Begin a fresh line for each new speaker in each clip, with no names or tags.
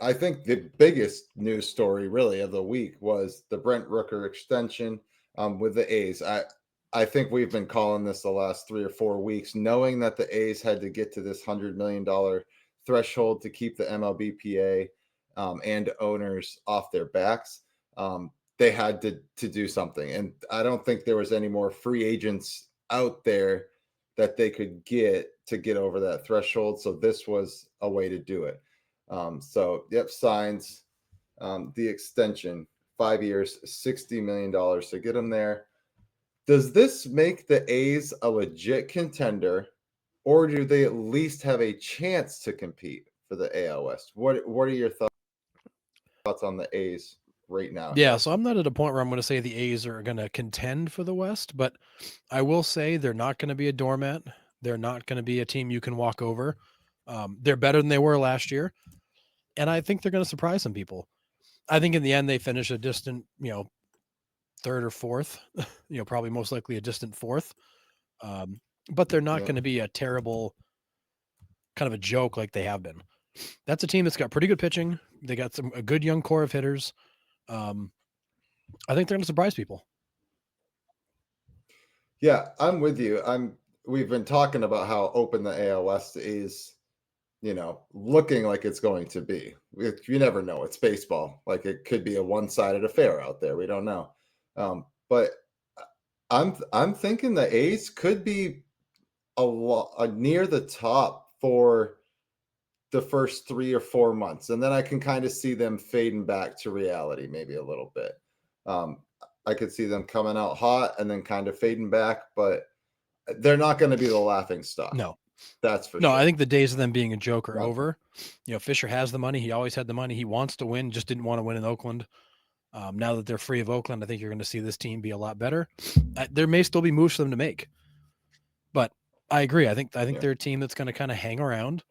I think the biggest news story really of the week was the Brent Rooker extension with the A's. I think we've been calling this the last 3 or 4 weeks, knowing that the A's had to get to this $100 million threshold to keep the MLBPA and owners off their backs. They had to do something, and I don't think there was any more free agents out there that they could get to get over that threshold. So this was a way to do it. So, yep, signs the extension, 5 years, $60 million to get him there. Does this make the A's a legit contender, or do they at least have a chance to compete for the AL West? What are your thoughts on the A's right now
Yeah,
here?
so I'm not at a point where I'm going to say the A's are going to contend for the West, but I will say they're not going to be a doormat. They're not going to be a team you can walk over. They're better than they were last year, and I think they're going to surprise some people. I think in the end they finish a distant, third or fourth, probably most likely a distant fourth. But they're not
Yeah,
going to be a terrible kind of a joke like they have been. That's a team that's got pretty good pitching. They got a good young core of hitters. Um, I think they're going to surprise people.
yeah, I'm with you. We've been talking about how open the AL West is, looking like it's going to be. You never know. It's baseball. Like it could be a one-sided affair out there. We don't know. But I'm thinking the A's could be a lot near the top for the first 3 or 4 months, and then I can kind of see them fading back to reality, maybe a little bit. Um, I could see them coming out hot and then kind of fading back, but they're not going to be the laughing stock.
No,
That's for
no, I
sure.
think the days of them being a joke are
Not
over. Fisher has the money. He always had the money. He wants to win, just didn't want to win in Oakland. Now that they're free of Oakland, I think you're going to see this team be a lot better. There may still be moves for them to make, but I agree. I think
yeah.
they're a team that's going to kind of hang around,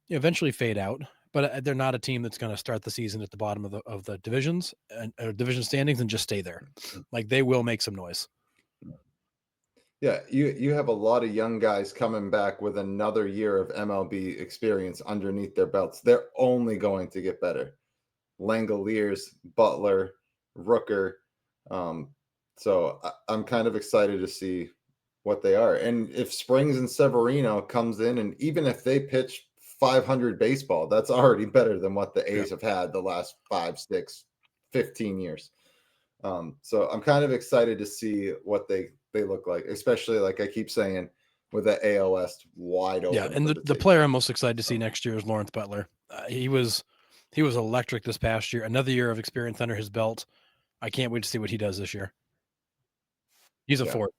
eventually fade out. But they're not a team that's going to start the season at the bottom of the divisions and division standings and just stay there. Like they will make some noise.
Yeah, you have a lot of young guys coming back with another year of MLB experience underneath their belts. They're only going to get better. Langoliers, Butler, Rooker. Um, so I'm kind of excited to see what they are. And if Springs and Severino comes in, and even if they pitch 500 baseball, that's already better than what the
Yeah.
A's have had the last 5, 6, 15 years. So I'm kind of excited to see what they look like, especially like I keep saying with the AL West wide
Yeah,
open
and
for
the
the
the player
taking.
I'm most excited to see
So,
next year is Lawrence Butler. He was electric this past year. Another year of experience under his belt. I can't wait to see what he does this year. He's a
yeah.
force.